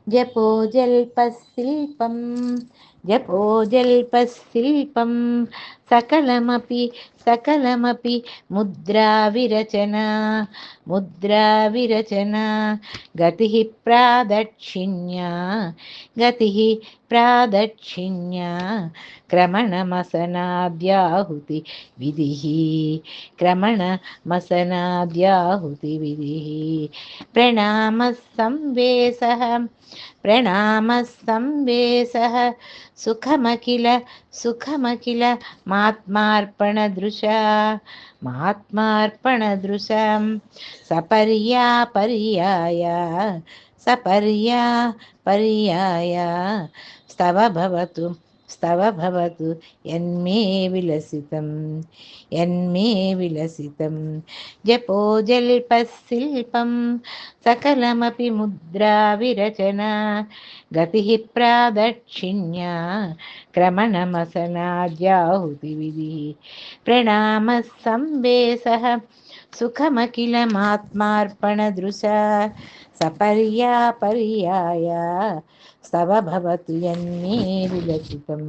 जपोजल्पशिल्पं जपोजल्पशिल्पं सकलमपि सकलमपि मुद्राविरचना मुद्राविरचना गतिः प्रादक्षिण्या गतिः प्रादक्षिण्या क्रमणमसनाद्याहुति विधिः क्रमणमसनाद्याहुति विधिः प्रणामः संवेशः प्रणामः संवेशः सुखमखिल सुखमखिल महात्मार्पणदृशा महात्मार्पणदृशं सपर्यापर्याय सपर्यापर्याय स्तव भवतु यन्मे विलसितं यन्मे विलसितं जपोजल्पशिल्पं सकलमपि मुद्राविरचना गतिः प्रादक्षिण्या क्रमणमसनाद्याहुतिविधिः प्रणामः संवेशः सुखमखिलमात्मार्पणदृशा सपर्यापर्याय स्तव भवतु यन्मे विलसितम्.